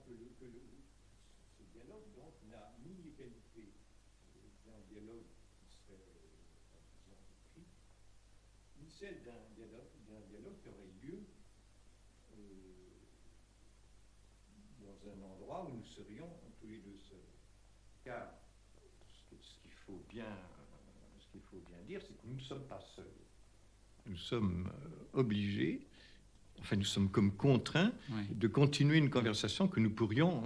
ce dialogue donc n'a ni égalité d'un dialogue qui serait, disons, écrit, ni celle d'un dialogue qui aurait lieu dans un endroit où nous serions tous les deux seuls. Car ce qu'il faut bien dire, c'est que nous ne sommes pas seuls. Nous sommes obligés, enfin nous sommes comme contraints de continuer une conversation que nous pourrions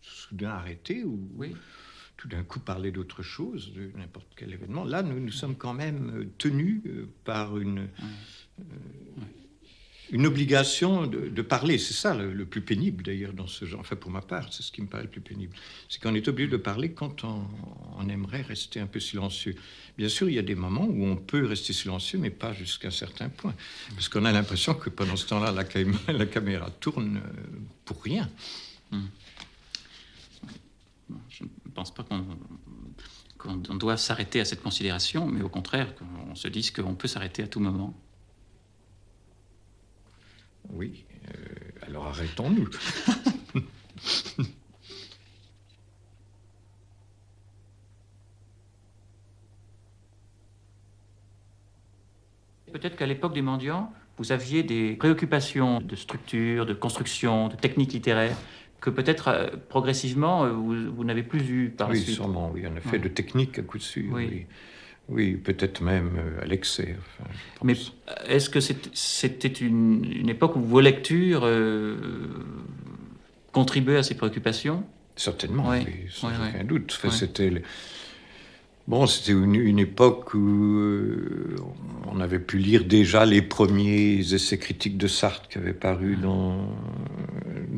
soudain arrêter ou tout d'un coup parler d'autre chose, de n'importe quel événement. Là, nous sommes quand même tenus par une obligation de parler. C'est ça le plus pénible d'ailleurs dans ce genre. Enfin pour ma part, c'est ce qui me paraît le plus pénible. C'est qu'on est obligé de parler quand on aimerait rester un peu silencieux. Bien sûr, il y a des moments où on peut rester silencieux, mais pas jusqu'à un certain point. Parce qu'on a l'impression que pendant ce temps-là, la caméra tourne pour rien. Je ne pense pas qu'on doit s'arrêter à cette considération, mais au contraire, qu'on se dise qu'on peut s'arrêter à tout moment. Oui, alors arrêtons-nous. Peut-être qu'à l'époque des mendiants, vous aviez des préoccupations de structure, de construction, de technique littéraire, que peut-être progressivement vous n'avez plus eu par la suite. Oui, sûrement, oui, en effet, de technique à coup de sûr, oui, peut-être même à l'excès. Enfin, mais est-ce que c'était une époque où vos lectures contribuaient à ces préoccupations? Certainement, oui, sans aucun doute. Enfin, c'était une époque où on avait pu lire déjà les premiers essais critiques de Sartre qui avaient paru dans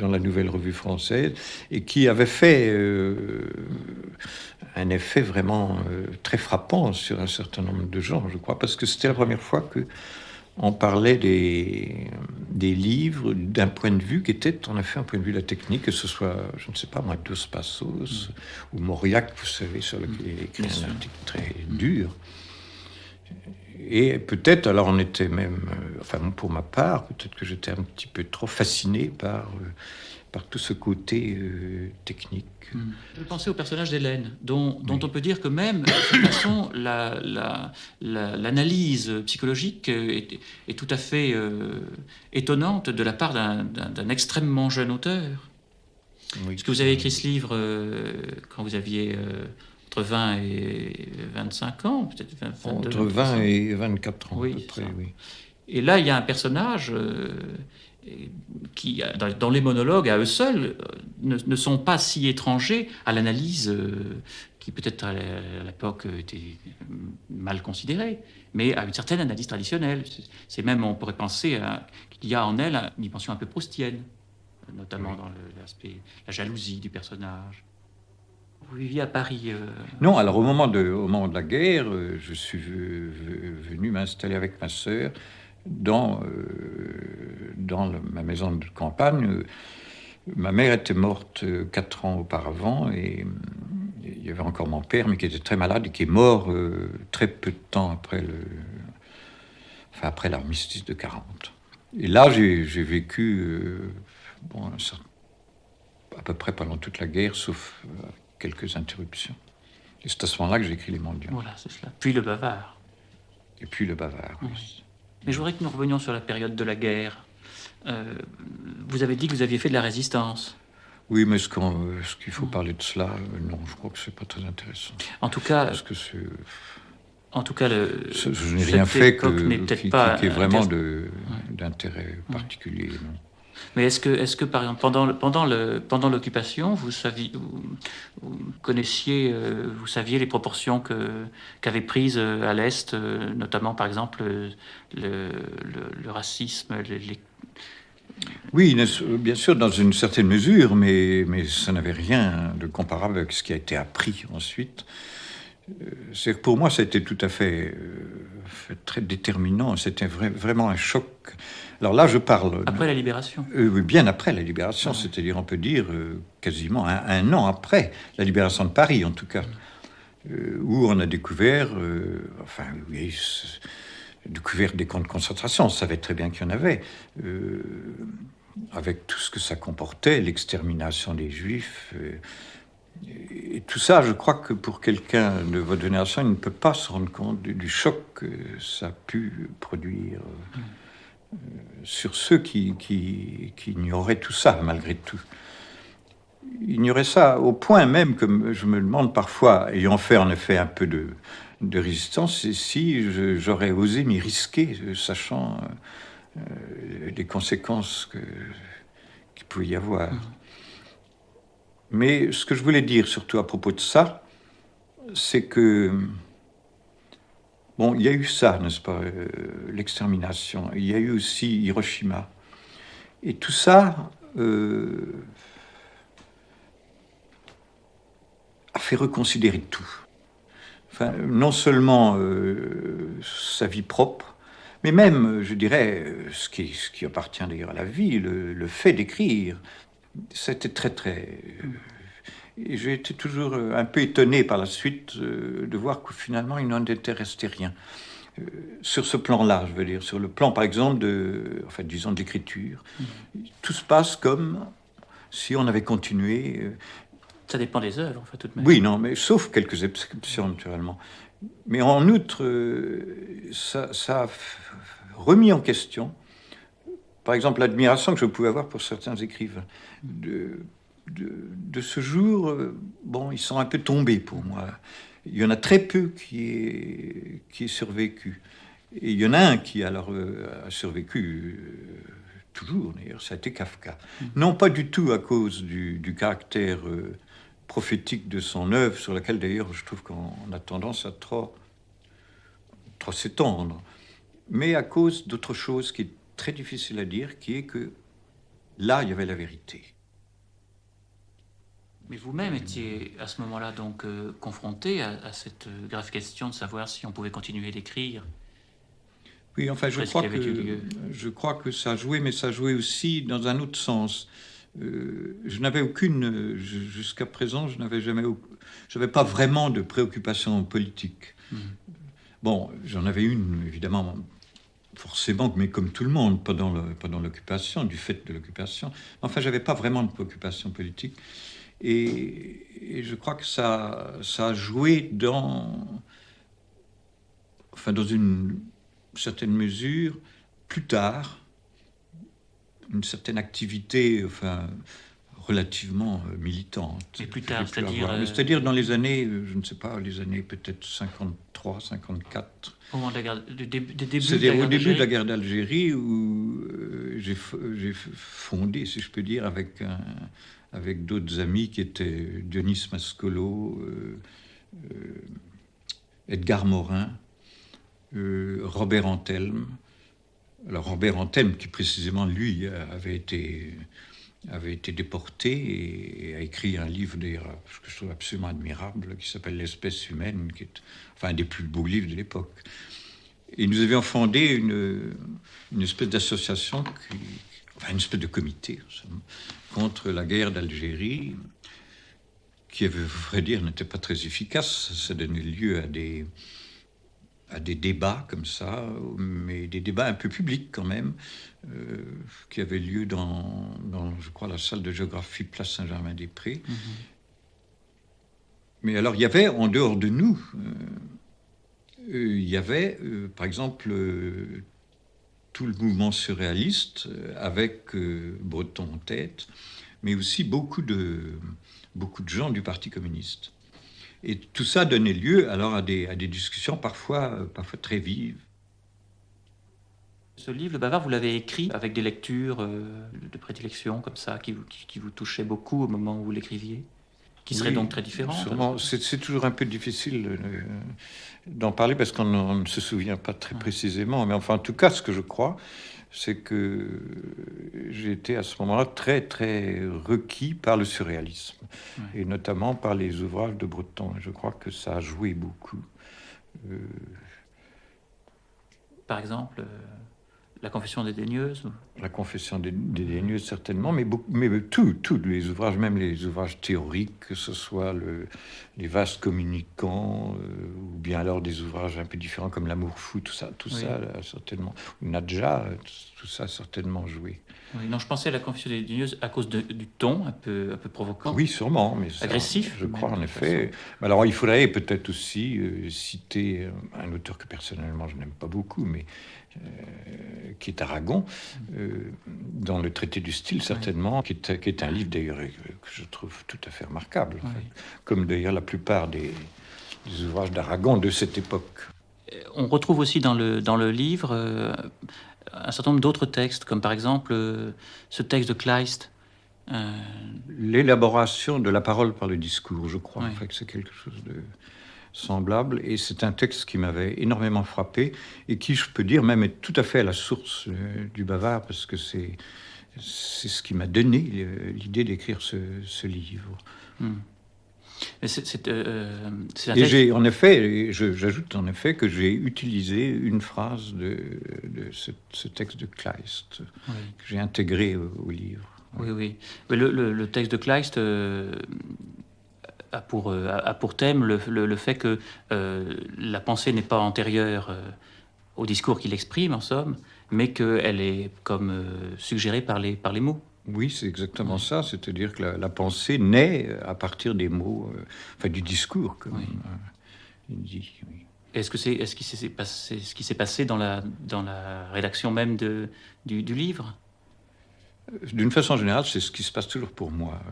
la Nouvelle Revue Française et qui avaient fait un effet vraiment très frappant sur un certain nombre de gens, je crois, parce que c'était la première fois qu'on parlait des livres d'un point de vue qui était en effet un point de vue de la technique, que ce soit, je ne sais pas moi, Dos Passos ou Mauriac, vous savez, sur lequel il écrit un article très dur. Et peut-être, alors on était même, enfin pour ma part, peut-être que j'étais un petit peu trop fasciné par tout ce côté technique. Je pensais au personnage d'Hélène, dont on peut dire que même, de toute façon, l'analyse psychologique est tout à fait étonnante de la part d'un extrêmement jeune auteur. Oui, parce que vous avez écrit ce livre quand vous aviez entre 20 et 25 ans, peut-être 22 entre 20 et 24 ans, à peu près, oui. Et là, il y a un personnage qui, dans les monologues, à eux seuls, ne sont pas si étrangers à l'analyse qui, peut-être à l'époque, était mal considérée, mais à une certaine analyse traditionnelle. C'est même, on pourrait penser qu'il y a en elle une dimension un peu proustienne, notamment dans l'aspect, la jalousie du personnage. Vous viviez à Paris Non, alors au moment de la guerre, je suis venu m'installer avec ma sœur dans ma maison de campagne. Ma mère était morte 4 ans auparavant et il y avait encore mon père, mais qui était très malade et qui est mort très peu de temps après l'armistice de 40. Et là, j'ai vécu à peu près pendant toute la guerre, sauf quelques interruptions. Et c'est à ce moment-là que j'ai écrit Les Mendiants. Voilà, c'est cela. Puis Le Bavard. Et puis Le Bavard, oui. Mais je voudrais que nous revenions sur la période de la guerre. Vous avez dit que vous aviez fait de la résistance. Oui, mais est-ce qu'il faut parler de cela? Non, je crois que c'est pas très intéressant. En tout cas... Parce que c'est... En tout cas, je n'ai rien fait qui ait vraiment d'intérêt particulier, non. Mais est-ce que par exemple, pendant l'occupation, vous connaissiez, vous saviez les proportions qu'avaient prises à l'Est, notamment par exemple le racisme, Oui, bien sûr, dans une certaine mesure, mais ça n'avait rien de comparable avec ce qui a été appris ensuite. C'est que pour moi, ça a été tout à fait très déterminant. C'était vraiment un choc. Alors là, je parle... Après la Libération. Oui, bien après la Libération, c'est-à-dire, on peut dire, quasiment un an après la Libération de Paris, en tout cas, où on a découvert, découvert des camps de concentration. On savait très bien qu'il y en avait. avec tout ce que ça comportait, l'extermination des Juifs. Et tout ça, je crois que pour quelqu'un de votre génération, il ne peut pas se rendre compte du choc que ça a pu produire sur ceux qui ignoraient tout ça, malgré tout. Ignoraient ça au point même que je me demande parfois, ayant fait en effet un peu de résistance, si j'aurais osé m'y risquer, sachant les conséquences qu'il pouvait y avoir. Mais ce que je voulais dire surtout à propos de ça, c'est que, bon, il y a eu ça, n'est-ce pas, l'extermination, il y a eu aussi Hiroshima. Et tout ça a fait reconsidérer tout. Enfin, non seulement sa vie propre, mais même, je dirais, ce qui appartient d'ailleurs à la vie, le fait d'écrire. C'était très... et j'ai été toujours un peu étonné par la suite de voir que finalement, il n'en était resté rien. Sur ce plan-là, je veux dire, sur le plan, par exemple, disons, d'écriture. Tout se passe comme si on avait continué... Ça dépend des œuvres, en fait, tout de même. Oui, non, mais sauf quelques exceptions, naturellement. Mais en outre, ça a remis en question, par exemple, l'admiration que je pouvais avoir pour certains écrivains. De ce jour, bon, ils sont un peu tombés pour moi. Il y en a très peu qui est survécu. Et il y en a un qui alors a survécu toujours, d'ailleurs, ça a été Kafka. Non pas du tout à cause du caractère prophétique de son œuvre, sur laquelle d'ailleurs je trouve qu'on a tendance à trop s'étendre, mais à cause d'autre chose qui est très difficile à dire, qui est que là, il y avait la vérité. Mais vous-même étiez à ce moment-là donc confronté à cette grave question de savoir si on pouvait continuer d'écrire. Oui, enfin, je crois que ça a joué, mais ça a joué aussi dans un autre sens. Je n'avais aucune, jusqu'à présent, je n'avais pas vraiment de préoccupation politique. Bon, j'en avais une, évidemment, forcément, mais comme tout le monde, pendant l'occupation, du fait de l'occupation. Enfin, j'avais pas vraiment de préoccupation politique. Et je crois que ça a joué dans une certaine mesure, plus tard, une certaine activité, relativement militante. Et plus tard, c'est-à-dire... C'est-à-dire dans les années, je ne sais pas, les années peut-être 53, 54. Au moment de la guerre, C'est-à-dire au début de la guerre d'Algérie, où j'ai fondé, si je peux dire, avec d'autres amis qui étaient Denis Mascolo, Edgar Morin, Robert Antelme. Alors Robert Antelme, qui précisément, lui, avait été déporté et a écrit un livre d'ailleurs que je trouve absolument admirable, qui s'appelle L'espèce humaine, qui est un des plus beaux livres de l'époque. Et nous avions fondé une espèce d'association, une espèce de comité contre la guerre d'Algérie, qui, à vrai dire, n'était pas très efficace. Ça donnait lieu à des débats comme ça, mais des débats un peu publics quand même, qui avaient lieu dans, je crois, la salle de géographie Place Saint-Germain-des-Prés. Mais alors, il y avait, en dehors de nous, il y avait, par exemple, tout le mouvement surréaliste, avec Breton en tête, mais aussi beaucoup de gens du Parti communiste. Et tout ça donnait lieu alors à des discussions parfois très vives. Ce livre, Le Bavard, vous l'avez écrit avec des lectures de prédilection comme ça, qui vous touchaient beaucoup au moment où vous l'écriviez, qui seraient donc très différentes. Sûrement, c'est toujours un peu difficile d'en parler parce qu'on ne se souvient pas très précisément. Mais enfin, en tout cas, ce que je crois, c'est que j'ai été à ce moment-là très, très requis par le surréalisme, et notamment par les ouvrages de Breton. Je crois que ça a joué beaucoup. Par exemple, La Confession dédaigneuse La Confession dédaigneuse, certainement, mais tous les ouvrages, même les ouvrages théoriques, que ce soit les vases communicants, ou bien alors des ouvrages un peu différents comme L'amour fou, tout ça, certainement. Nadja, tout ça, certainement joué. Oui, non, je pensais à La Confession dédaigneuse à cause du ton un peu provocant. Oui, sûrement, mais ça, agressif. Je crois, en effet. Alors, il faudrait peut-être aussi citer un auteur que personnellement je n'aime pas beaucoup, mais qui est Aragon, dans le traité du style, certainement, qui est un livre d'ailleurs que je trouve tout à fait remarquable, en fait, comme d'ailleurs la plupart des ouvrages d'Aragon de cette époque. On retrouve aussi dans le livre un certain nombre d'autres textes, comme par exemple ce texte de Kleist. L'élaboration de la parole par le discours, je crois, en fait, que c'est quelque chose de semblable, et c'est un texte qui m'avait énormément frappé et qui, je peux dire, même est tout à fait à la source du bavard, parce que c'est ce qui m'a donné l'idée d'écrire ce livre. Mais c'est un et j'ai, en effet, j'ajoute en effet que j'ai utilisé une phrase de ce texte de Kleist, que j'ai intégré au livre. Oui. Mais le texte de Kleist a pour thème le fait que la pensée n'est pas antérieure au discours qu'il exprime, en somme, mais qu'elle est comme suggérée par les mots. Oui, c'est exactement ça. C'est-à-dire que la pensée naît à partir des mots, du discours, comme il dit. Oui. Est-ce qu'il s'est passé dans la rédaction même du livre? D'une façon générale, c'est ce qui se passe toujours pour moi.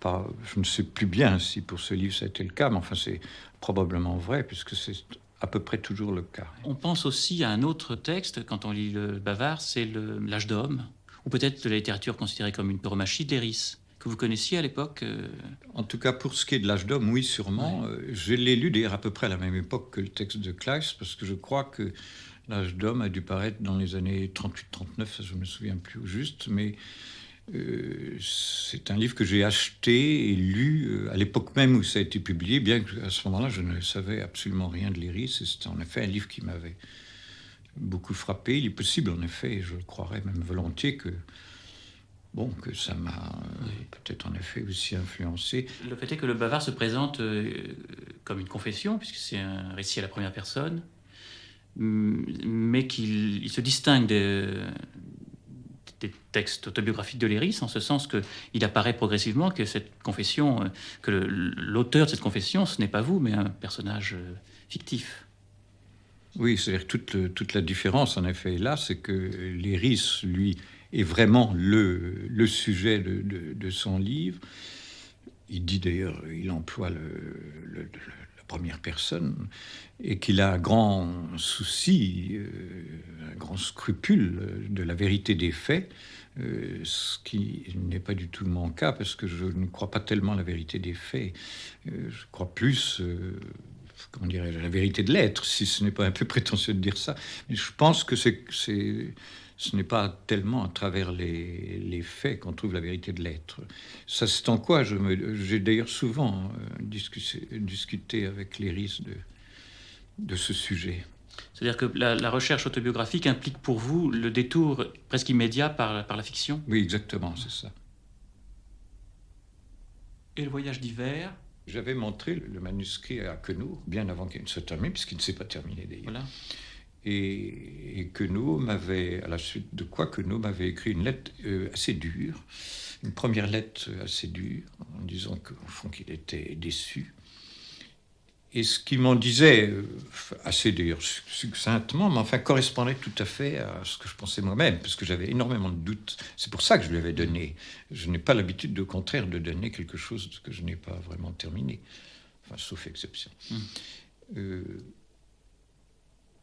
Je ne sais plus bien si pour ce livre ça a été le cas, mais enfin c'est probablement vrai, puisque c'est à peu près toujours le cas. On pense aussi à un autre texte, quand on lit le bavard, c'est L'Âge d'homme, ou peut-être de la littérature considérée comme une tauromachie d'Héris, que vous connaissiez à l'époque. En tout cas, pour ce qui est de L'Âge d'homme, oui, sûrement. Je l'ai lu d'ailleurs à peu près à la même époque que le texte de Kleist, parce que je crois que L'Âge d'homme a dû paraître dans les années 38-39, je ne me souviens plus au juste, mais c'est un livre que j'ai acheté et lu à l'époque même où ça a été publié, bien qu'à ce moment-là, je ne savais absolument rien de l'Héris, et c'était en effet un livre qui m'avait beaucoup frappé. Il est possible, en effet, et je le croirais même volontiers, que ça m'a peut-être en effet aussi influencé. Le fait est que le bavard se présente comme une confession, puisque c'est un récit à la première personne, mais qu'il se distingue des textes autobiographiques de Léris, en ce sens qu'il apparaît progressivement que cette confession, que l'auteur de cette confession, ce n'est pas vous, mais un personnage fictif. Oui, c'est-à-dire toute la différence, en effet, là, c'est que Léris, lui, est vraiment le sujet de son livre. Il dit d'ailleurs, il emploie la première personne, et qu'il a un grand souci, un grand scrupule de la vérité des faits, ce qui n'est pas du tout mon cas, parce que je ne crois pas tellement à la vérité des faits. Je crois plus... comment dirais-je, la vérité de l'être, si ce n'est pas un peu prétentieux de dire ça. Mais je pense que ce n'est pas tellement à travers les faits qu'on trouve la vérité de l'être. Ça, c'est en quoi j'ai d'ailleurs souvent discuté avec Léris de ce sujet. C'est-à-dire que la recherche autobiographique implique pour vous le détour presque immédiat par la fiction? Oui, exactement, c'est ça. Et le voyage d'hiver? J'avais montré le manuscrit à Queneau, bien avant qu'il ne se termine, puisqu'il ne s'est pas terminé d'ailleurs. Voilà. Et Queneau m'avait, à la suite de quoi Queneau m'avait écrit une lettre assez dure, une première lettre assez dure, en disant qu'au fond qu'il était déçu. Et ce qu'il m'en disait, assez d'ailleurs succinctement, mais enfin correspondait tout à fait à ce que je pensais moi-même, parce que j'avais énormément de doutes. C'est pour ça que je lui avais donné. Je n'ai pas l'habitude, au contraire, de donner quelque chose que je n'ai pas vraiment terminé, enfin, sauf exception.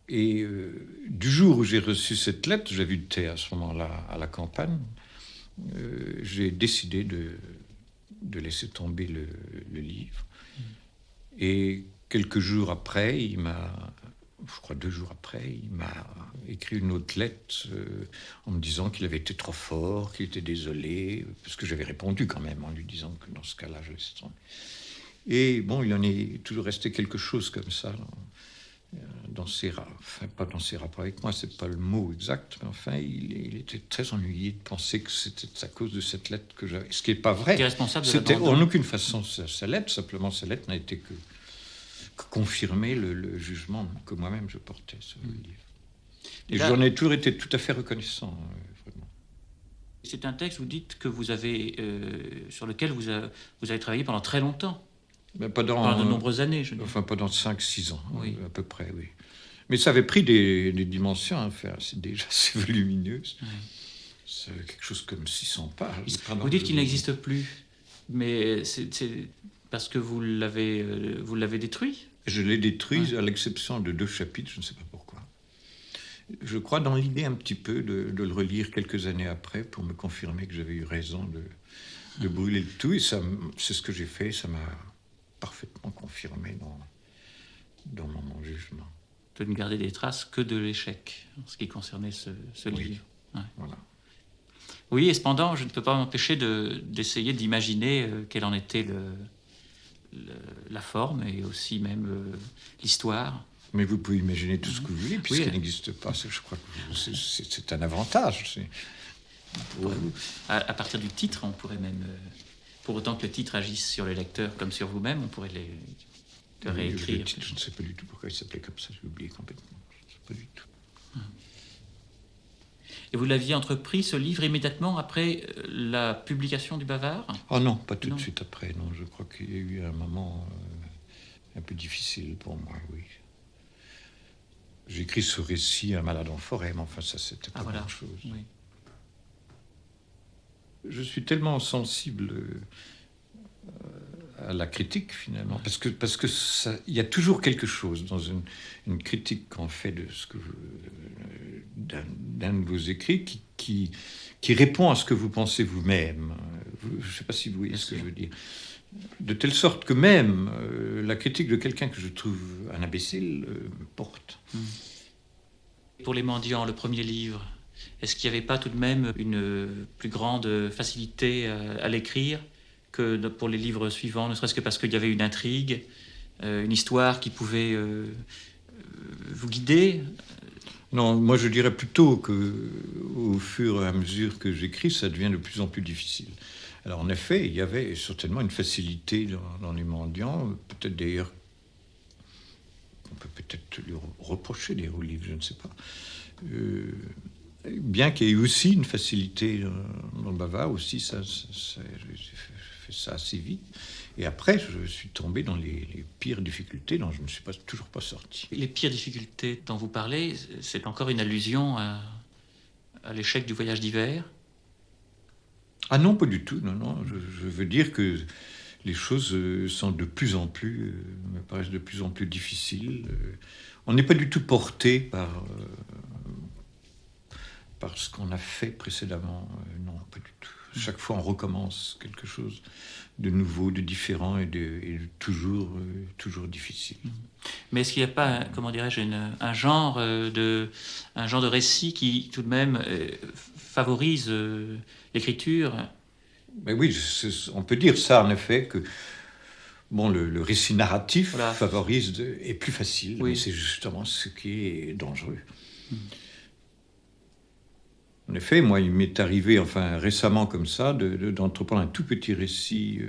Du jour où j'ai reçu cette lettre, j'habitais à ce moment-là à la campagne, j'ai décidé de laisser tomber le livre. Et quelques jours après, je crois 2 jours après, il m'a écrit une autre lettre en me disant qu'il avait été trop fort, qu'il était désolé, parce que j'avais répondu quand même en lui disant que dans ce cas-là, je laissais tomber. Et bon, il en est toujours resté quelque chose comme ça pas dans ses rapports avec moi, c'est pas le mot exact, mais enfin, il était très ennuyé de penser que c'était à cause de cette lettre que j'avais. Ce qui n'est pas vrai. Qui est responsable de C'était l'abandon. en aucune façon sa lettre, simplement sa lettre n'a été que confirmer le jugement que moi-même je portais sur le livre. Et là, j'en ai toujours été tout à fait reconnaissant, vraiment. C'est un texte, vous dites, que vous avez, sur lequel vous avez travaillé pendant très longtemps. Ben, pendant de nombreuses années, je veux dire. Enfin, pendant 5-6 ans, Oui. À peu près, oui. Mais ça avait pris des dimensions, enfin, c'est déjà assez volumineuse. Oui. C'est quelque chose comme 600 pages. Vous dites qu'il n'existe plus, mais c'est parce que vous l'avez détruit. Je l'ai détruit, Ouais. à l'exception de 2 chapitres, je ne sais pas pourquoi. Je crois dans l'idée un petit peu de le relire quelques années après pour me confirmer que j'avais eu raison de brûler le tout. Et c'est ce que j'ai fait, ça m'a parfaitement confirmé dans mon jugement. De ne garder des traces que de l'échec, en ce qui concernait ce Oui. livre. Ouais. Voilà. Oui, et cependant, je ne peux pas m'empêcher d'essayer d'imaginer quelle en était la forme et aussi même l'histoire. Mais vous pouvez imaginer tout ce que vous voulez, puisqu'il Oui. n'existe pas. Je crois que c'est un avantage. À partir du titre, on pourrait même, pour autant que le titre agisse sur le lecteur comme sur vous-même, on pourrait le réécrire. Le titre, je ne sais pas du tout pourquoi il s'appelait comme ça, j'ai oublié complètement. Je ne sais pas du tout. Et vous l'aviez entrepris, ce livre, immédiatement après la publication du Bavard? Oh non, pas tout Non. de suite après, non. Je crois qu'il y a eu un moment un peu difficile pour moi, oui. J'ai écrit ce récit, Un malade en forêt, mais enfin, ça, c'était pas voilà. grand-chose. Oui. Je suis tellement sensible à la critique, finalement, parce que il y a toujours quelque chose dans une critique qu'on fait de ce que d'un de vos écrits qui répond à ce que vous pensez vous-même. Je ne sais pas si vous voyez ce que je veux dire. De telle sorte que même la critique de quelqu'un que je trouve un imbécile me porte. Pour les mendiants, le premier livre, est-ce qu'il n'y avait pas tout de même une plus grande facilité à l'écrire que pour les livres suivants, ne serait-ce que parce qu'il y avait une intrigue, une histoire qui pouvait vous guider? Non, moi je dirais plutôt qu'au fur et à mesure que j'écris, ça devient de plus en plus difficile. Alors en effet, il y avait certainement une facilité dans les mendiants, peut-être d'ailleurs, on peut peut-être lui reprocher des hauts livres, je ne sais pas. Bien qu'il y ait aussi une facilité dans le Bavard, aussi, j'ai fait ça assez vite. Et après, je suis tombé dans les pires difficultés dont je ne me suis toujours pas sorti. Les pires difficultés dont vous parlez, c'est encore une allusion à l'échec du voyage d'hiver? Ah non, pas du tout. Non. Je veux dire que les choses sont de plus en plus, me paraissent de plus en plus difficiles. On n'est pas du tout porté par ce qu'on a fait précédemment. Non, pas du tout. Chaque fois, on recommence quelque chose de nouveau, de différent et de toujours difficile. Mais est-ce qu'il n'y a pas, comment dirais-je, un genre de récit qui, tout de même, favorise l'écriture? Mais oui, on peut dire ça, en effet, que bon, le récit narratif favorise est plus facile, oui. Mais c'est justement ce qui est dangereux. En effet, moi, il m'est arrivé, enfin récemment comme ça, d'entreprendre un tout petit récit,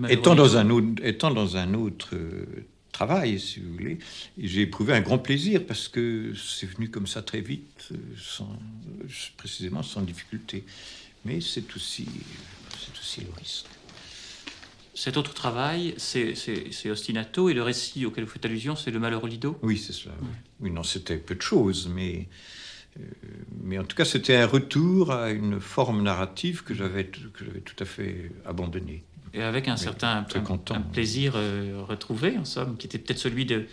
étant dans un autre travail, si vous voulez. Et j'ai éprouvé un grand plaisir parce que c'est venu comme ça très vite, précisément sans difficulté. Mais c'est aussi le risque. Cet autre travail, c'est Ostinato, et le récit auquel vous faites allusion, c'est Le Malheureux Lido? Oui, c'est cela. Oui, non, c'était peu de choses, mais en tout cas, c'était un retour à une forme narrative que j'avais tout à fait abandonnée. Et avec un certain plaisir retrouvé, en somme, qui était peut-être celui de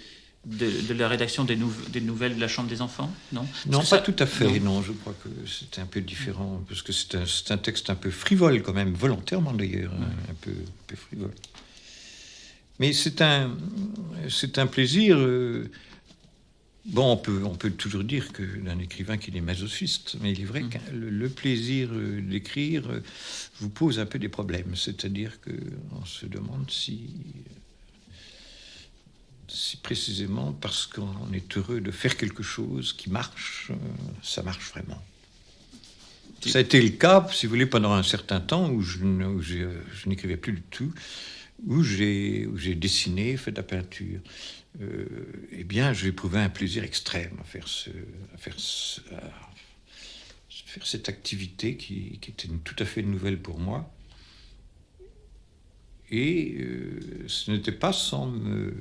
la rédaction des nouvelles de la Chambre des enfants, non? Non, pas tout à fait, non. Je crois que c'était un peu différent, parce que c'est un texte un peu frivole quand même, volontairement d'ailleurs, un peu frivole. Mais c'est un plaisir... Bon, on peut toujours dire d'un écrivain qu'il est masochiste, mais il est vrai que le plaisir d'écrire vous pose un peu des problèmes. C'est-à-dire qu'on se demande si si précisément parce qu'on est heureux de faire quelque chose qui marche, ça marche vraiment. Ça a été le cas, si vous voulez, pendant un certain temps où je n'écrivais plus du tout, où j'ai dessiné, fait de la peinture. Eh bien, j'ai éprouvé un plaisir extrême à faire cette activité qui était tout à fait nouvelle pour moi. Et ce n'était pas sans me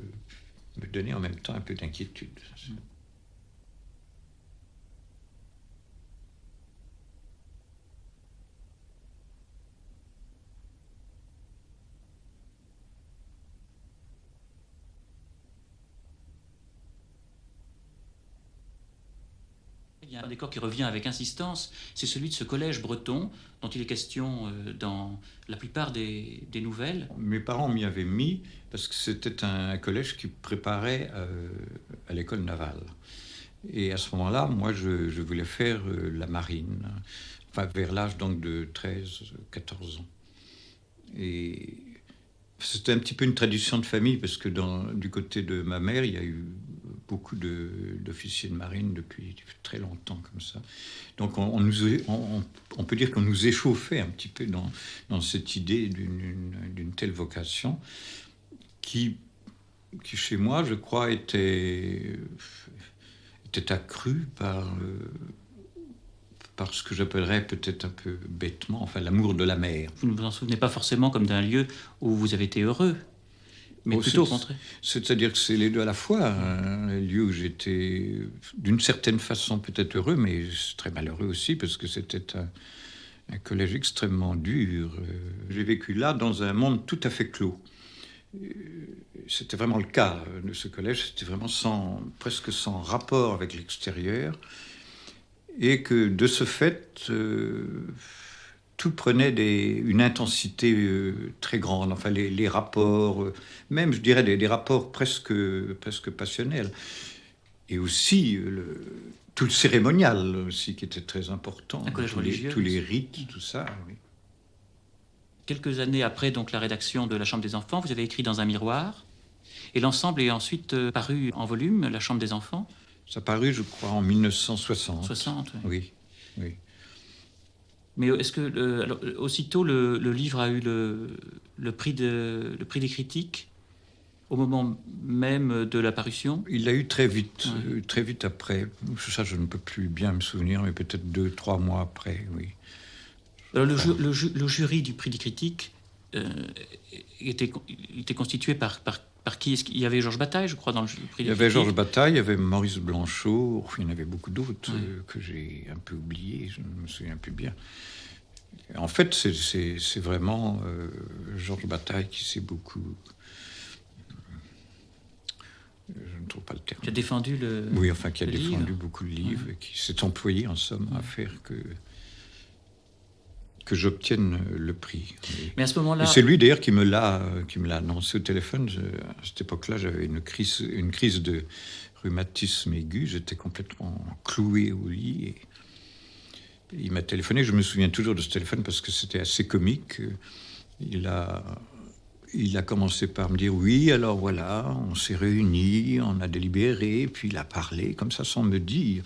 donner en même temps un peu d'inquiétude. Il y a un décor qui revient avec insistance, c'est celui de ce collège breton dont il est question dans la plupart des nouvelles. Mes parents m'y avaient mis parce que c'était un collège qui préparait à l'école navale. Et à ce moment-là, moi, je voulais faire la marine, enfin vers l'âge donc de 13-14 ans. Et c'était un petit peu une tradition de famille parce que du côté de ma mère, il y a eu beaucoup d'officiers de marine depuis très longtemps comme ça. Donc on peut dire qu'on nous échauffait un petit peu dans cette idée d'une telle vocation qui chez moi, je crois, était accrue par ce que j'appellerais peut-être un peu bêtement, enfin l'amour de la mer. Vous ne vous en souvenez pas forcément comme d'un lieu où vous avez été heureux, mais plutôt au contraire. C'est-à-dire que c'est les deux à la fois. Un lieu où j'étais d'une certaine façon peut-être heureux, mais très malheureux aussi, parce que c'était un collège extrêmement dur. J'ai vécu là dans un monde tout à fait clos. C'était vraiment le cas de ce collège, c'était vraiment presque sans rapport avec l'extérieur. Et que de ce fait, tout prenait une intensité très grande. Enfin, les rapports, même je dirais des rapports presque passionnels. Et aussi tout le cérémonial aussi qui était très important. Un collège religieux. Tous les rites, tout ça. Oui. Quelques années après donc la rédaction de La Chambre des enfants, vous avez écrit Dans un miroir. Et l'ensemble est ensuite paru en volume, La Chambre des enfants. Ça a paru, je crois, en 1960. 60, oui. Mais est-ce que, alors, aussitôt, le livre a eu le prix des critiques au moment même de la parution? Il l'a eu très vite après. Ça, je ne peux plus bien me souvenir, mais peut-être 2-3 mois après, oui. Alors, le jury du prix des critiques était constitué par qui? Est-ce qu'il y avait Georges Bataille, je crois, dans le prix des critiques? Il y avait Georges Bataille, il y avait Maurice Blanchot, il y en avait beaucoup d'autres que j'ai un peu oubliés, je ne me souviens plus bien. En fait, c'est vraiment Georges Bataille qui s'est beaucoup... Je ne trouve pas le terme. Qui a défendu le Oui, enfin, qui a défendu livre. beaucoup de livres, et qui s'est employé, en somme, à faire que j'obtienne le prix. Mais à ce moment-là... Et c'est lui, d'ailleurs, qui me l'a annoncé au téléphone. À cette époque-là, j'avais une crise de rhumatisme aigu. J'étais complètement cloué au lit. Et il m'a téléphoné. Je me souviens toujours de ce téléphone parce que c'était assez comique. Il a commencé par me dire « Oui, alors voilà, on s'est réunis, on a délibéré, puis il a parlé, comme ça, sans me dire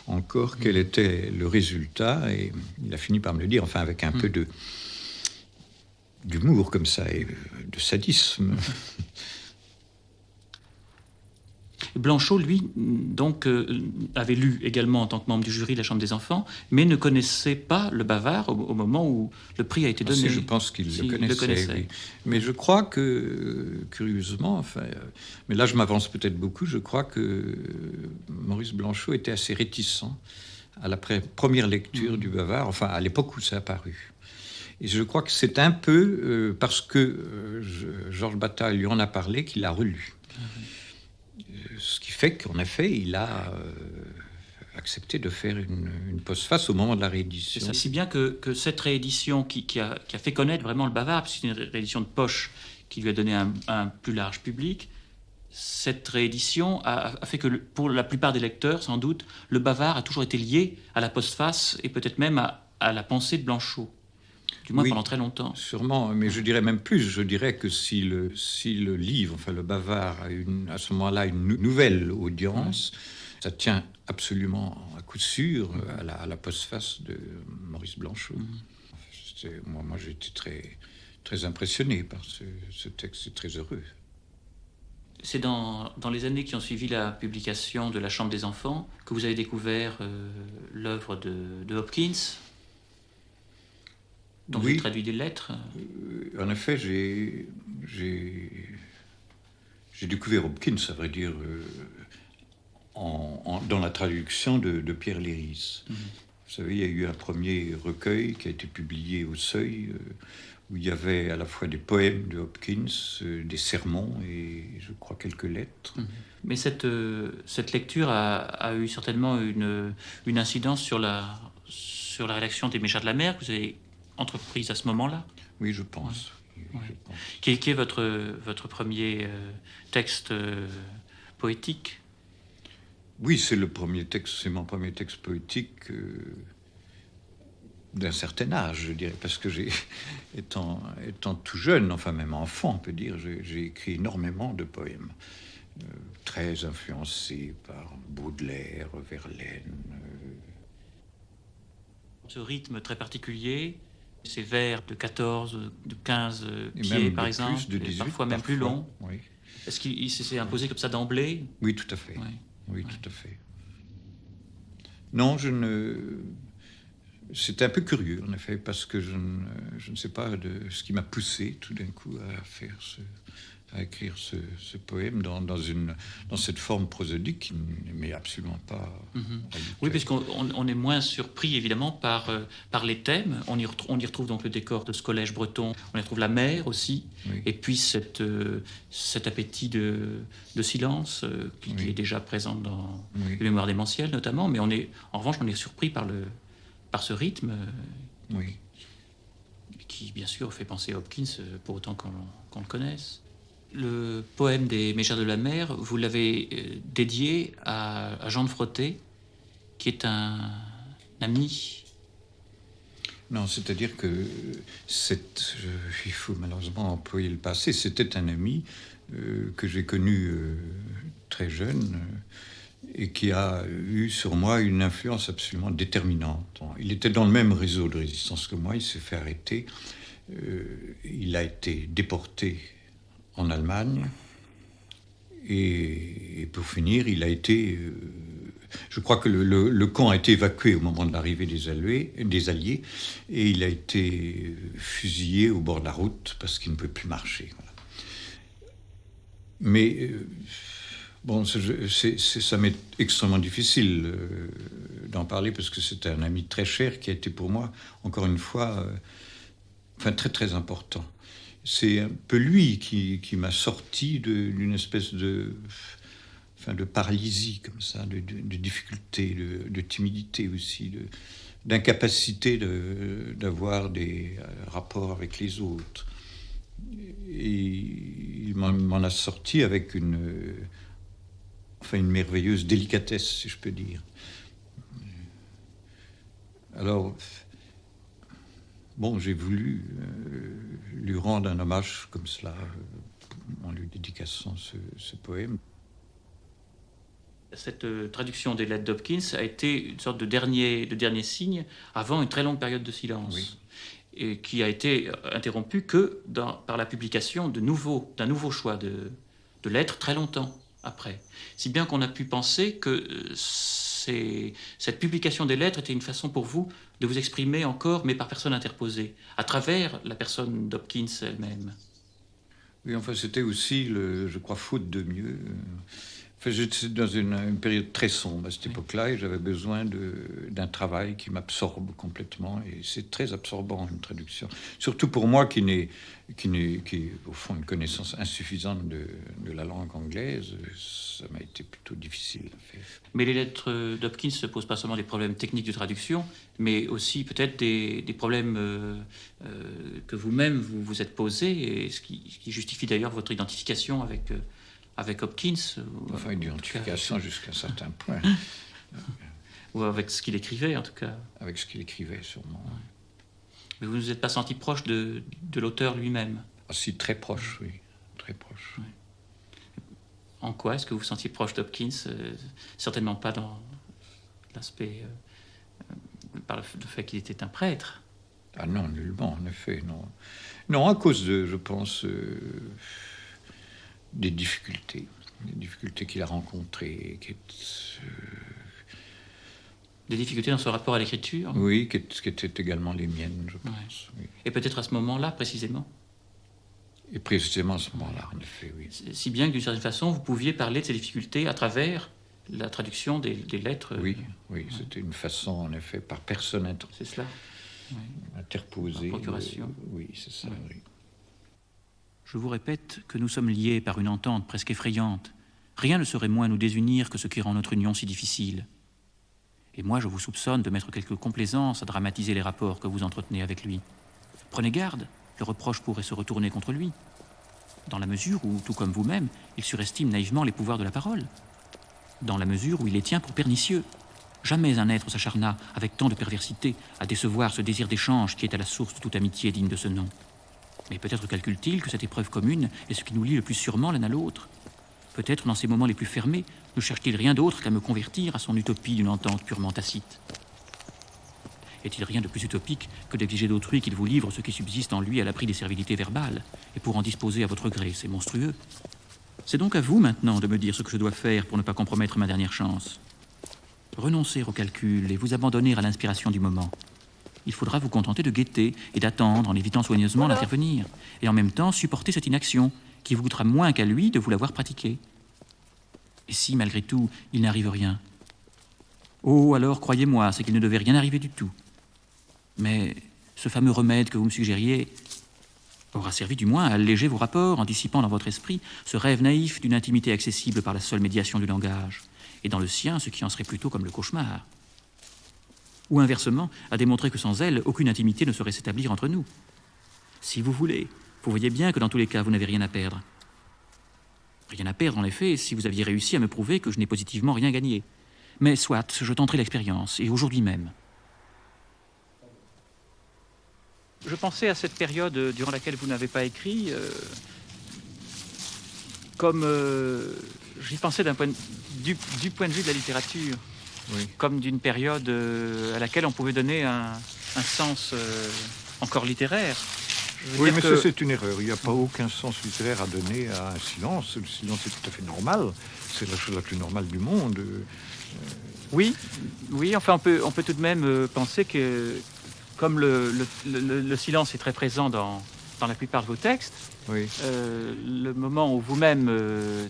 encore quel était le résultat. » Et il a fini par me le dire, enfin, avec un peu d'humour, comme ça, et de sadisme. Blanchot, lui, donc, avait lu également en tant que membre du jury La Chambre des enfants, mais ne connaissait pas le bavard au moment où le prix a été donné. Si, je pense qu'il le connaissait. Oui. Mais je crois que, curieusement, enfin, mais là je m'avance peut-être beaucoup, je crois que Maurice Blanchot était assez réticent à la première lecture du bavard, enfin à l'époque où ça a paru. Et je crois que c'est un peu parce que Georges Bataille lui en a parlé qu'il l'a relu. Ce qui fait qu'en effet, il a accepté de faire une postface au moment de la réédition. C'est si bien que cette réédition qui a fait connaître vraiment le bavard, puisque c'est une réédition de poche qui lui a donné un plus large public, cette réédition a fait que pour la plupart des lecteurs, sans doute, le bavard a toujours été lié à la postface et peut-être même à la pensée de Blanchot. du moins Oui, pendant très longtemps. sûrement, mais je dirais même plus. Je dirais que si le livre, enfin le Bavard, a à ce moment-là une nouvelle audience, ça tient absolument à coup sûr à la postface de Maurice Blanchot. Moi j'ai été très, très impressionné par ce texte, c'est très heureux. C'est dans les années qui ont suivi la publication de La Chambre des enfants que vous avez découvert l'œuvre de Hopkins, dont vous avez traduit des lettres. En effet, j'ai découvert Hopkins, à vrai dire, dans la traduction de Pierre Léris. Vous savez, il y a eu un premier recueil qui a été publié au Seuil, où il y avait à la fois des poèmes de Hopkins, des sermons et je crois quelques lettres. Mais cette lecture a eu certainement une incidence sur la rédaction des Méchants de la Mer que vous avez entreprise à ce moment-là. Oui, je pense. Ouais. Oui, Ouais. je pense. Qui est votre premier texte poétique? Oui, c'est mon premier texte poétique d'un certain âge, je dirais, parce que étant tout jeune, enfin même enfant, on peut dire, j'ai écrit énormément de poèmes, très influencés par Baudelaire, Verlaine. Ce rythme très particulier, ces vers de 14, de 15 Et pieds, même par de exemple, plus, de 18, et parfois même plus long. Oui, Est-ce qu'il s'est imposé comme ça d'emblée? oui, tout à fait. Ouais. Oui, Ouais. tout à fait. Non, c'était un peu curieux, en effet, parce que je ne sais pas ce qui m'a poussé tout d'un coup à écrire ce poème dans cette forme prosodique qui ne m'est absolument pas habituelle. Oui, puisqu'on est moins surpris évidemment par les thèmes. On y retrouve donc le décor de ce collège breton. On y retrouve la mer aussi, Oui. et puis cet appétit de silence qui Oui. est déjà présent dans Oui. les mémoires démentielles notamment. Mais en revanche, on est surpris par ce rythme Oui. qui, bien sûr, fait penser à Hopkins pour autant qu'on le connaisse. Le poème des Mégères de la Mer, vous l'avez dédié à Jean de Frotté, qui est un ami. Non, c'est-à-dire que il faut malheureusement employer le passé. C'était un ami que j'ai connu très jeune et qui a eu sur moi une influence absolument déterminante. Il était dans le même réseau de résistance que moi, il s'est fait arrêter, il a été déporté en Allemagne et pour finir, il a été... je crois que le camp a été évacué au moment de l'arrivée des Alliés et il a été fusillé au bord de la route parce qu'il ne pouvait plus marcher. Voilà. Mais bon, ça m'est extrêmement difficile d'en parler parce que c'était un ami très cher qui a été pour moi, encore une fois, très très important. C'est un peu lui qui m'a sorti d'une espèce de paralysie comme ça, de difficulté, de timidité aussi, d'incapacité d'avoir des rapports avec les autres. Et il m'en a sorti avec une merveilleuse délicatesse, si je peux dire. Alors, bon, j'ai voulu lui rendre un hommage comme cela, en lui dédicaçant ce poème. Cette traduction des lettres d'Hopkins a été une sorte de dernier signe avant une très longue période de silence. Oui. Et qui a été interrompue que par la publication d'un nouveau choix de lettres très longtemps après. Si bien qu'on a pu penser que cette publication des lettres était une façon pour vous de vous exprimer encore, mais par personne interposée, à travers la personne d'Hopkins elle-même. Oui, enfin, c'était aussi, je crois, faute de mieux. J'étais dans une période très sombre à cette époque-là et j'avais besoin d'un travail qui m'absorbe complètement. Et c'est très absorbant, une traduction. Surtout pour moi qui ai, au fond, une connaissance insuffisante de la langue anglaise, ça m'a été plutôt difficile à faire. Mais les lettres d'Hopkins ne posent pas seulement des problèmes techniques de traduction, mais aussi peut-être des problèmes que vous-même vous êtes posés, et ce qui justifie d'ailleurs votre identification avec Hopkins. Enfin, une identification jusqu'à un certain point. Ou avec ce qu'il écrivait, en tout cas. Avec ce qu'il écrivait, sûrement. Mais vous ne vous êtes pas senti proche de l'auteur lui-même? Ah, si, très proche, oui, très proche. Oui. En quoi est-ce que vous vous sentiez proche d'Hopkins? Certainement pas dans l'aspect, par le fait qu'il était un prêtre. Ah non, nullement, en effet, non. Non, à cause de, je pense, des difficultés qu'il a rencontrées, Des difficultés dans son rapport à l'écriture? oui, qui étaient également les miennes, je pense. Ouais. Oui. Et peut-être à ce moment-là, précisément? Et précisément à ce moment-là, en effet, oui. Si bien que d'une certaine façon, vous pouviez parler de ces difficultés à travers la traduction des lettres. Oui, c'était une façon, en effet, par personne C'est cela. Oui. interposée. Par procuration. Oui, c'est ça, oui. Je vous répète que nous sommes liés par une entente presque effrayante. Rien ne saurait moins nous désunir que ce qui rend notre union si difficile. Et moi, je vous soupçonne de mettre quelque complaisance à dramatiser les rapports que vous entretenez avec lui. Prenez garde, le reproche pourrait se retourner contre lui, dans la mesure où, tout comme vous-même, il surestime naïvement les pouvoirs de la parole, dans la mesure où il les tient pour pernicieux. Jamais un être s'acharna, avec tant de perversité, à décevoir ce désir d'échange qui est à la source de toute amitié digne de ce nom. Mais peut-être calcule-t-il que cette épreuve commune est ce qui nous lie le plus sûrement l'un à l'autre. Peut-être, dans ces moments les plus fermés, ne cherche-t-il rien d'autre qu'à me convertir à son utopie d'une entente purement tacite. Est-il rien de plus utopique que d'exiger d'autrui qu'il vous livre ce qui subsiste en lui à l'abri des servilités verbales, et pour en disposer à votre gré? C'est monstrueux. C'est donc à vous maintenant de me dire ce que je dois faire pour ne pas compromettre ma dernière chance. Renoncer au calcul et vous abandonner à l'inspiration du moment. Il faudra vous contenter de guetter et d'attendre en évitant soigneusement d'intervenir, et en même temps supporter cette inaction qui vous coûtera moins qu'à lui de vous l'avoir pratiquée. Et si, malgré tout, il n'arrive rien? Oh, alors, croyez-moi, c'est qu'il ne devait rien arriver du tout. Mais ce fameux remède que vous me suggériez aura servi du moins à alléger vos rapports en dissipant dans votre esprit ce rêve naïf d'une intimité accessible par la seule médiation du langage, et dans le sien ce qui en serait plutôt comme le cauchemar. Ou inversement, à démontrer que sans elle, aucune intimité ne saurait s'établir entre nous. Si vous voulez, vous voyez bien que dans tous les cas, vous n'avez rien à perdre. Rien à perdre, en effet, si vous aviez réussi à me prouver que je n'ai positivement rien gagné. Mais soit, je tenterai l'expérience, et aujourd'hui même. Je pensais à cette période durant laquelle vous n'avez pas écrit, comme j'y pensais du point de vue de la littérature, Oui. comme d'une période à laquelle on pouvait donner un sens encore littéraire. Oui, mais ça, c'est une erreur. Il n'y a pas aucun sens littéraire à donner à un silence. Le silence est tout à fait normal. C'est la chose la plus normale du monde. Oui, enfin, on peut tout de même penser que, comme le silence est très présent dans la plupart de vos textes, Oui. le moment où vous-même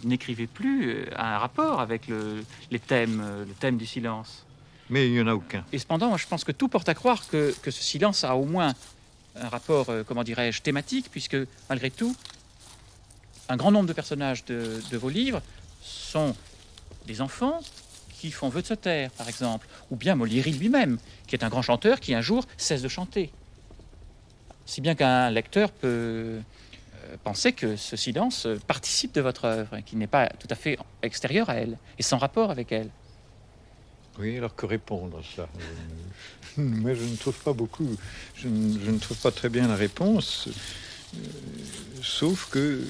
n'écrivez plus a un rapport avec le thème du silence. Mais il n'y en a aucun. Et cependant, moi, je pense que tout porte à croire que ce silence a au moins un rapport, comment dirais-je, thématique, puisque, malgré tout, un grand nombre de personnages de vos livres sont des enfants qui font vœu de se taire, par exemple, ou bien Molière lui-même, qui est un grand chanteur qui, un jour, cesse de chanter. Si bien qu'un lecteur peut penser que ce silence participe de votre œuvre, qu'il n'est pas tout à fait extérieur à elle, et sans rapport avec elle. Oui, alors que répondre à ça? Moi, je ne trouve pas beaucoup. Je ne trouve pas très bien la réponse. Sauf que...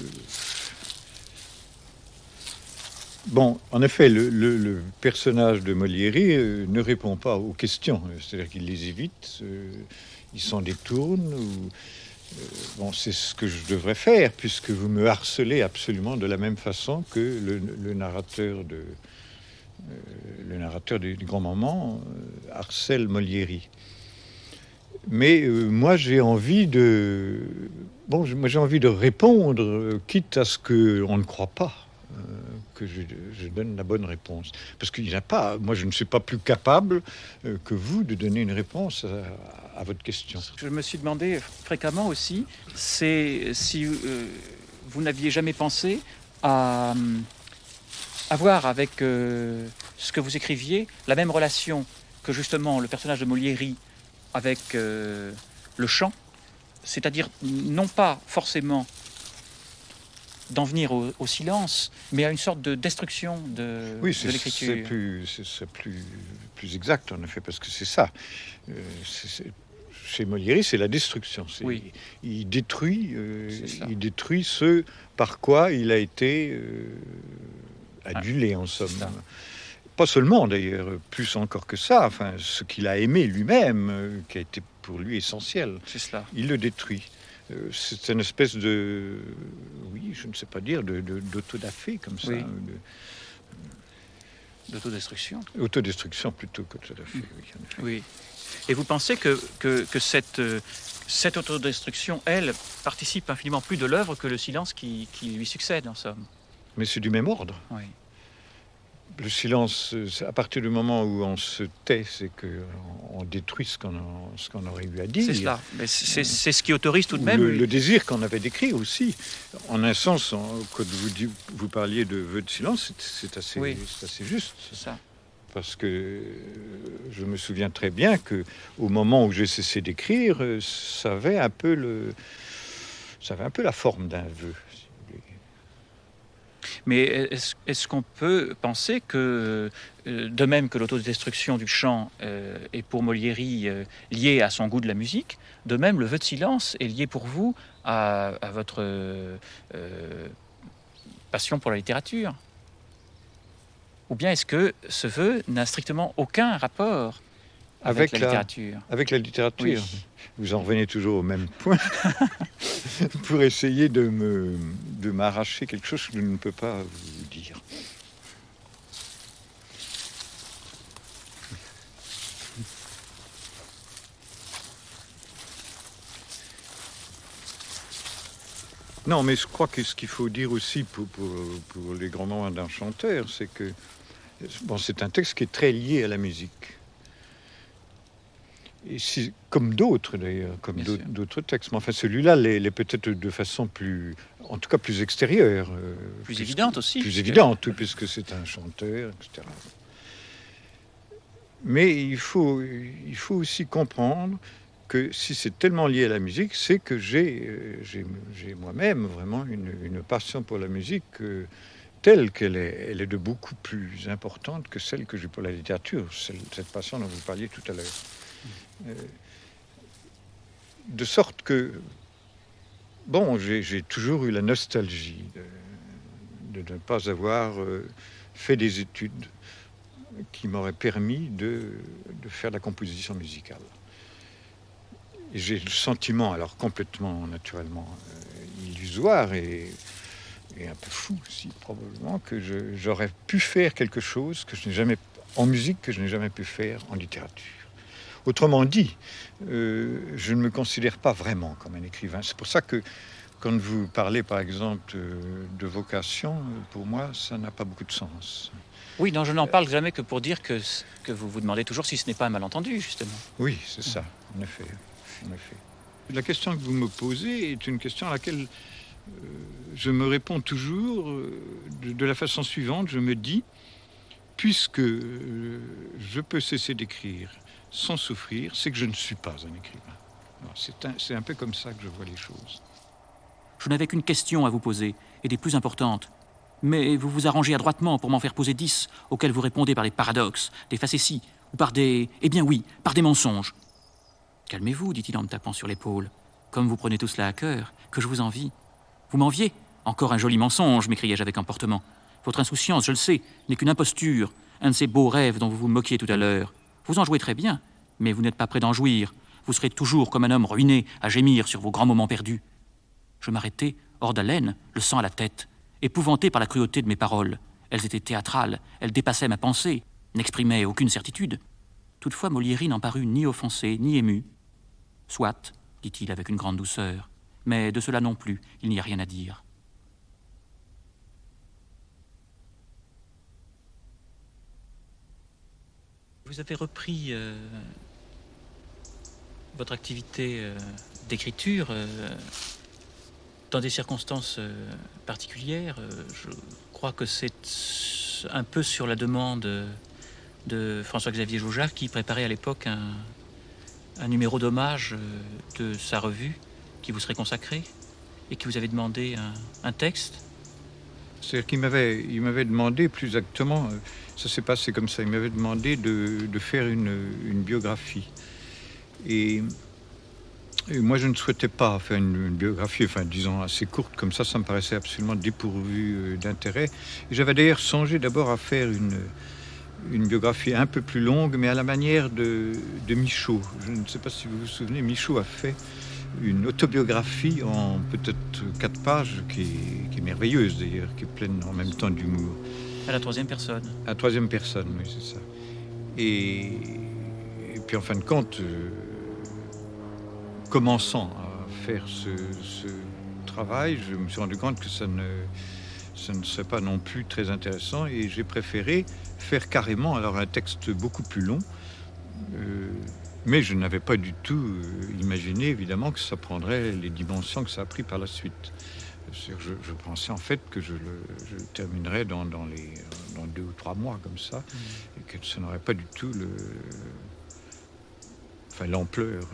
Bon, en effet, le personnage de Molière ne répond pas aux questions. C'est-à-dire qu'il les évite, il s'en détourne. Bon, c'est ce que je devrais faire, puisque vous me harcelez absolument de la même façon que le narrateur du Grand Moment harcèle Molière. Mais moi, j'ai envie de répondre, quitte à ce qu'on ne croit pas que je donne la bonne réponse. Parce qu'il n'y a pas... Moi, je ne suis pas plus capable que vous de donner une réponse à votre question. Je me suis demandé fréquemment aussi si vous n'aviez jamais pensé à avoir avec ce que vous écriviez la même relation que justement le personnage de Molière avec le chant, c'est-à-dire non pas forcément d'en venir au silence, mais à une sorte de destruction de l'écriture. C'est plus exact, en effet, parce que c'est ça. chez Molieri, c'est la destruction. Oui. Il détruit ce par quoi il a été adulé, en somme. Pas seulement, d'ailleurs, plus encore que ça. Enfin, ce qu'il a aimé lui-même, qui a été pour lui essentiel. C'est cela. Il le détruit. C'est une espèce de, oui, je ne sais pas dire, d'autodafé, comme ça. Oui. D'autodestruction. Autodestruction plutôt qu'autodafé, oui, en effet. Oui. Et vous pensez que cette autodestruction, elle, participe infiniment plus de l'œuvre que le silence qui lui succède, en somme. Mais c'est du même ordre. Oui. Le silence, à partir du moment où on se tait, c'est qu'on détruit ce qu'on aurait eu à dire. C'est cela. Mais c'est ce qui autorise tout de même... Le désir qu'on avait décrit aussi. En un sens, quand vous parliez de vœux de silence, c'est assez juste. C'est ça. Parce que je me souviens très bien qu'au moment où j'ai cessé d'écrire, ça avait un peu la forme d'un vœu. Mais est-ce qu'on peut penser que, de même que l'autodestruction du chant est pour Molieri liée à son goût de la musique, de même le vœu de silence est lié pour vous à votre passion pour la littérature? Ou bien est-ce que ce vœu n'a strictement aucun rapport avec la littérature? Avec la littérature. Oui. Vous en revenez toujours au même point pour essayer de m'arracher quelque chose que je ne peux pas vous dire. Non, mais je crois que ce qu'il faut dire aussi pour les grands moments d'un chanteur, c'est que c'est un texte qui est très lié à la musique. Et comme d'autres d'ailleurs, comme d'autres textes. Mais enfin, celui-là l'est peut-être de façon plus, en tout cas plus extérieure. Plus évidente aussi. Plus évidente, puisque c'est un chanteur, etc. Mais il faut aussi comprendre que si c'est tellement lié à la musique, c'est que j'ai moi-même vraiment une passion pour la musique telle qu'elle est. Elle est de beaucoup plus importante que celle que j'ai pour la littérature, cette passion dont vous parliez tout à l'heure. De sorte que, j'ai toujours eu la nostalgie de ne pas avoir fait des études qui m'auraient permis de faire la composition musicale. Et j'ai le sentiment, alors complètement naturellement illusoire et un peu fou aussi probablement, que j'aurais pu faire quelque chose en musique que je n'ai jamais pu faire en littérature. Autrement dit, je ne me considère pas vraiment comme un écrivain. C'est pour ça que quand vous parlez, par exemple, de vocation, pour moi, ça n'a pas beaucoup de sens. Oui, non, je n'en parle jamais que pour dire que vous vous demandez toujours si ce n'est pas un malentendu, justement. Oui, c'est ça, en effet. La question que vous me posez est une question à laquelle je me réponds toujours de la façon suivante. Je me dis, puisque je peux cesser d'écrire sans souffrir, c'est que je ne suis pas un écrivain. C'est un peu comme ça que je vois les choses. Je n'avais qu'une question à vous poser, et des plus importantes. Mais vous vous arrangez adroitement pour m'en faire poser 10, auxquels vous répondez par des paradoxes, des facéties, ou par des... Eh bien oui, par des mensonges. Calmez-vous, dit-il en me tapant sur l'épaule. Comme vous prenez tout cela à cœur, que je vous envie. Vous m'enviez? Encore un joli mensonge, m'écriai-je avec emportement. Votre insouciance, je le sais, n'est qu'une imposture, un de ces beaux rêves dont vous vous moquiez tout à l'heure. Vous en jouez très bien, mais vous n'êtes pas prêt d'en jouir. Vous serez toujours comme un homme ruiné à gémir sur vos grands moments perdus. Je m'arrêtai, hors d'haleine, le sang à la tête, épouvanté par la cruauté de mes paroles. Elles étaient théâtrales, elles dépassaient ma pensée, n'exprimaient aucune certitude. Toutefois, Molieri n'en parut ni offensé, ni ému. Soit, dit-il avec une grande douceur, mais de cela non plus, il n'y a rien à dire. Vous avez repris votre activité d'écriture dans des circonstances particulières. Je crois que c'est un peu sur la demande de François-Xavier Jaujac, qui préparait à l'époque un numéro d'hommage de sa revue qui vous serait consacré et qui vous avait demandé un texte. C'est-à-dire qu'il m'avait demandé, plus exactement, ça s'est passé comme ça, il m'avait demandé de faire une biographie. Et Et moi, je ne souhaitais pas faire une biographie, enfin, disons, assez courte comme ça me paraissait absolument dépourvu d'intérêt. Et j'avais d'ailleurs songé d'abord à faire une biographie un peu plus longue, mais à la manière de Michaud. Je ne sais pas si vous vous souvenez, Michaud a fait une autobiographie en peut-être 4 pages, qui est merveilleuse d'ailleurs, qui est pleine en même temps d'humour. À la troisième personne. À la troisième personne, oui, c'est ça. Et puis en fin de compte, commençant à faire ce travail, je me suis rendu compte que ça ne serait pas non plus très intéressant, et j'ai préféré faire carrément alors un texte beaucoup plus long, mais je n'avais pas du tout imaginé évidemment que ça prendrait les dimensions que ça a pris par la suite. Je pensais en fait que je le terminerais dans 2 ou 3 mois comme ça, et que ça n'aurait pas du tout l'ampleur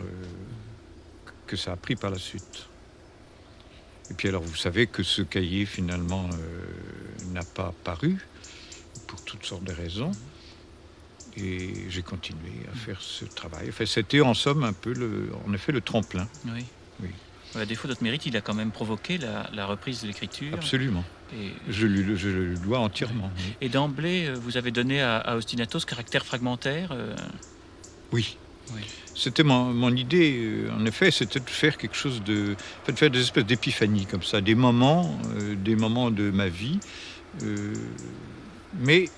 que ça a pris par la suite. Et puis alors vous savez que ce cahier finalement n'a pas paru pour toutes sortes de raisons, et j'ai continué à faire ce travail. Enfin, c'était en somme un peu en effet le tremplin. Oui. Oui. À défaut d'autre mérite, il a quand même provoqué la reprise de l'écriture. Absolument. Et je le dois entièrement. Oui. Et d'emblée, vous avez donné à Ostinato ce caractère fragmentaire. Oui. C'était mon idée, en effet, c'était de faire quelque chose de faire des espèces d'épiphanies comme ça, des moments de ma vie. Mais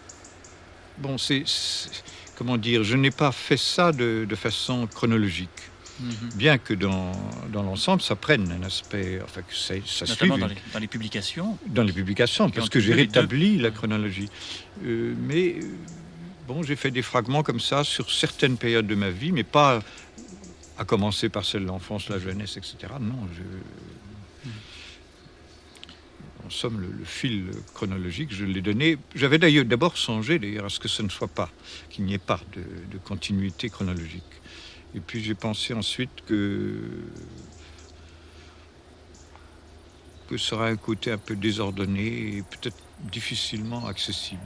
bon, comment dire, je n'ai pas fait ça de façon chronologique. Bien que dans l'ensemble, ça prenne un aspect, enfin que ça notamment suive. Dans les publications. Dans les publications, parce que j'ai rétabli la chronologie. Mais bon, j'ai fait des fragments comme ça sur certaines périodes de ma vie, mais pas à commencer par celle de l'enfance, la jeunesse, etc. Non, en somme, le fil chronologique, je l'ai donné. J'avais d'ailleurs d'abord songé à ce que ce ne soit pas, qu'il n'y ait pas de continuité chronologique. Et puis j'ai pensé ensuite que ça aurait un côté un peu désordonné et peut-être difficilement accessible.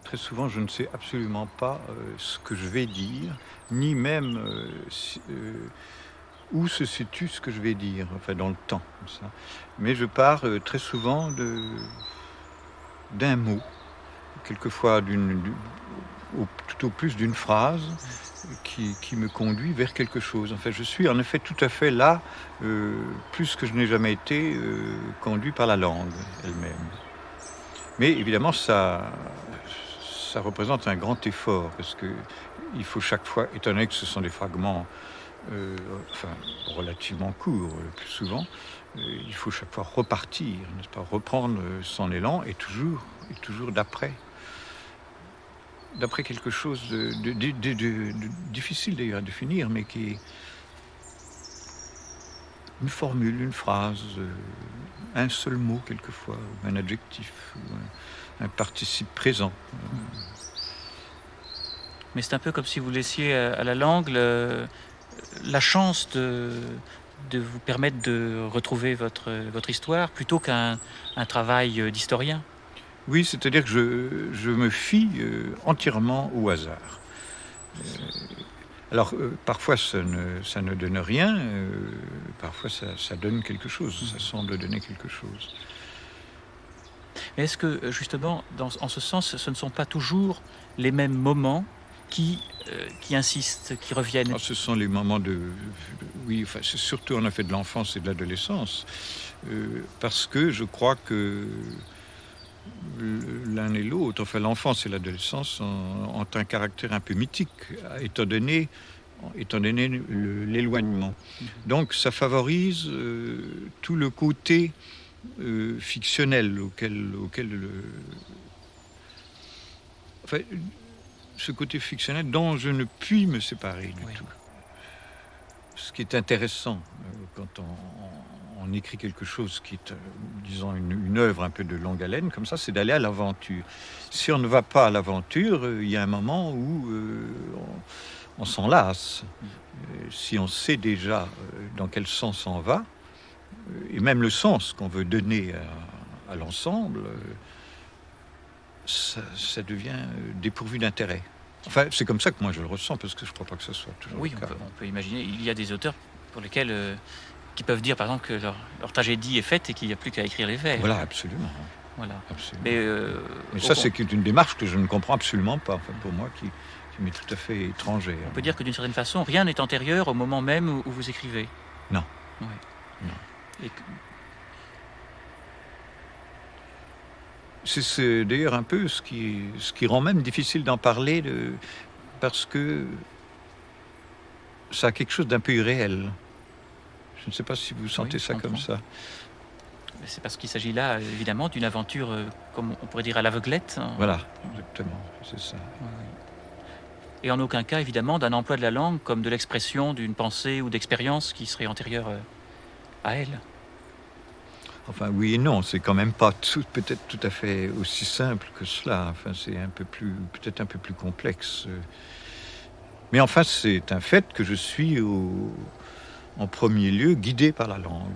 Très souvent, je ne sais absolument pas ce que je vais dire, ni même où se situe ce que je vais dire, enfin dans le temps, comme ça. Mais je pars très souvent d'un mot, quelquefois tout au plus d'une phrase qui me conduit vers quelque chose. Enfin, je suis en effet tout à fait là, plus que je n'ai jamais été conduit par la langue elle-même. Mais évidemment, ça représente un grand effort, parce que il faut chaque fois, étant donné que ce sont des fragments relativement courts le plus souvent, il faut chaque fois repartir, n'est-ce pas, reprendre son élan, et toujours d'après quelque chose de difficile d'ailleurs à définir, mais qui est une formule, une phrase, un seul mot quelquefois, un adjectif, un participe présent. Mais c'est un peu comme si vous laissiez à la langue la chance de vous permettre de retrouver votre histoire, plutôt qu'un travail d'historien. Oui, c'est-à-dire que je me fie entièrement au hasard. Alors, parfois, ça ne donne rien, parfois, ça donne quelque chose, ça semble donner quelque chose. Mais est-ce que, justement, en ce sens, ce ne sont pas toujours les mêmes moments qui insistent, qui reviennent? Ce sont les moments oui, enfin, c'est surtout en effet de l'enfance et de l'adolescence, parce que je crois que l'un et l'autre, enfin l'enfance et l'adolescence, ont un caractère un peu mythique, étant donné l'éloignement. Donc ça favorise tout le côté fictionnel auquel enfin, ce côté fictionnel dont je ne puis me séparer du tout. Ce qui est intéressant quand on écrit quelque chose qui est, disons, une œuvre un peu de longue haleine, comme ça, c'est d'aller à l'aventure. Si on ne va pas à l'aventure, il y a un moment où on s'en lasse. Si on sait déjà dans quel sens on va, et même le sens qu'on veut donner à l'ensemble, ça devient dépourvu d'intérêt. Enfin, c'est comme ça que moi je le ressens, parce que je ne crois pas que ce soit toujours Oui, le cas. on peut imaginer. Il y a des auteurs pour lesquels qui peuvent dire, par exemple, que leur tragédie est faite et qu'il n'y a plus qu'à écrire les vers. Voilà, absolument. Voilà. Absolument. Mais ça, c'est une démarche que je ne comprends absolument pas, enfin, pour moi, qui m'est tout à fait étrangère. On peut dire que d'une certaine façon, rien n'est antérieur au moment même où vous écrivez. Non. Ouais. Non. C'est d'ailleurs un peu ce qui rend même difficile d'en parler, parce que ça a quelque chose d'un peu irréel. Je ne sais pas si vous sentez ça comme ça. C'est parce qu'il s'agit là, évidemment, d'une aventure, comme on pourrait dire, à l'aveuglette. Voilà, exactement, c'est ça. Et en aucun cas, évidemment, d'un emploi de la langue comme de l'expression d'une pensée ou d'expérience qui serait antérieure à elle. Enfin, oui et non, c'est quand même pas peut-être tout à fait aussi simple que cela. Enfin, c'est peut-être un peu plus complexe. Mais enfin, c'est un fait que je suis en premier lieu guidé par la langue.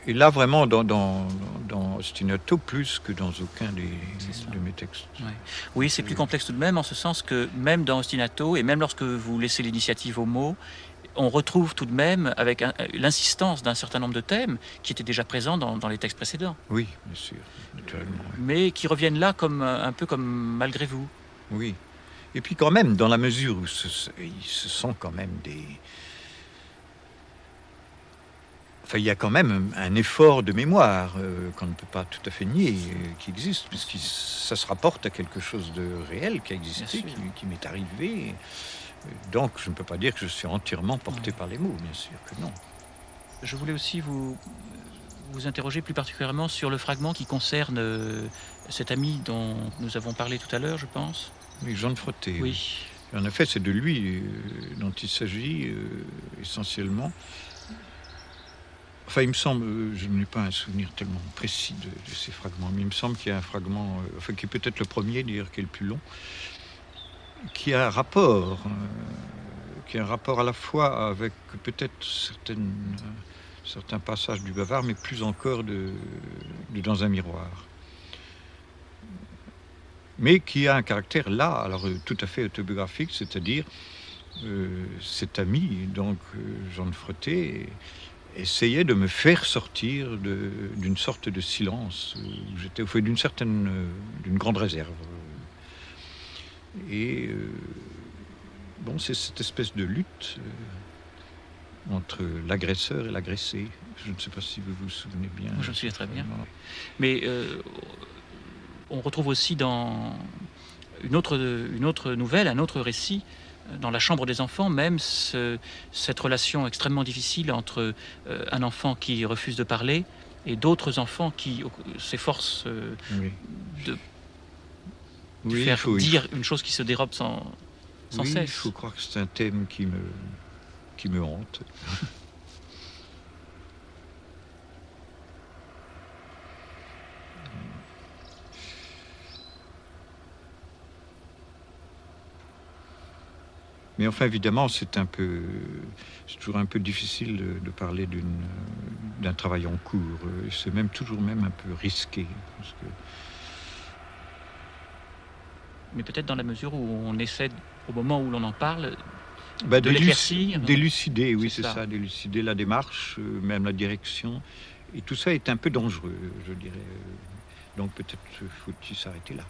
Et là, vraiment, dans Ostinato, plus que dans aucun de mes textes. Ouais. Oui, c'est plus complexe tout de même, en ce sens que même dans Ostinato, et même lorsque vous laissez l'initiative aux mots, on retrouve tout de même, avec l'insistance d'un certain nombre de thèmes qui étaient déjà présents dans les textes précédents. Oui, bien sûr, naturellement. Oui. Mais qui reviennent là un peu comme malgré vous. Oui. Et puis quand même, dans la mesure où ils se sont quand même des... Enfin, il y a quand même un effort de mémoire qu'on ne peut pas tout à fait nier, qui existe, puisque ça se rapporte à quelque chose de réel qui a existé, qui m'est arrivé. Donc, je ne peux pas dire que je suis entièrement porté par les mots, bien sûr que non. Je voulais aussi vous interroger plus particulièrement sur le fragment qui concerne cet ami dont nous avons parlé tout à l'heure, je pense. Oui, Jean de Frotté. Oui. En effet, c'est de lui dont il s'agit essentiellement. Enfin, il me semble, je n'ai pas un souvenir tellement précis de ces fragments, mais il me semble qu'il y a un fragment, qui est peut-être le premier, d'ailleurs, qui est le plus long, qui a un rapport à la fois avec peut-être certains passages du Bavard, mais plus encore de Dans un miroir. Mais qui a un caractère là, alors tout à fait autobiographique, c'est-à-dire cet ami, donc Jean de Frotté, essayait de me faire sortir d'une sorte de silence où j'étais au fond d'une grande réserve. Et bon, c'est cette espèce de lutte entre l'agresseur et l'agressé. Je ne sais pas si vous vous souvenez bien. Je me souviens très bien. Mais on retrouve aussi dans une autre nouvelle, un autre récit, dans La chambre des enfants, même cette relation extrêmement difficile entre un enfant qui refuse de parler et d'autres enfants qui s'efforcent de faire dire une chose qui se dérobe sans cesse. Il faut croire que c'est un thème qui me hante. Mais enfin, évidemment, c'est toujours un peu difficile de parler d'un travail en cours. C'est toujours un peu risqué. Parce que... Mais peut-être dans la mesure où on essaie, au moment où l'on en parle, de l'éclaircir. D'élucider, oui, c'est ça, d'élucider la démarche, même la direction. Et tout ça est un peu dangereux, je dirais. Donc peut-être faut-il s'arrêter là.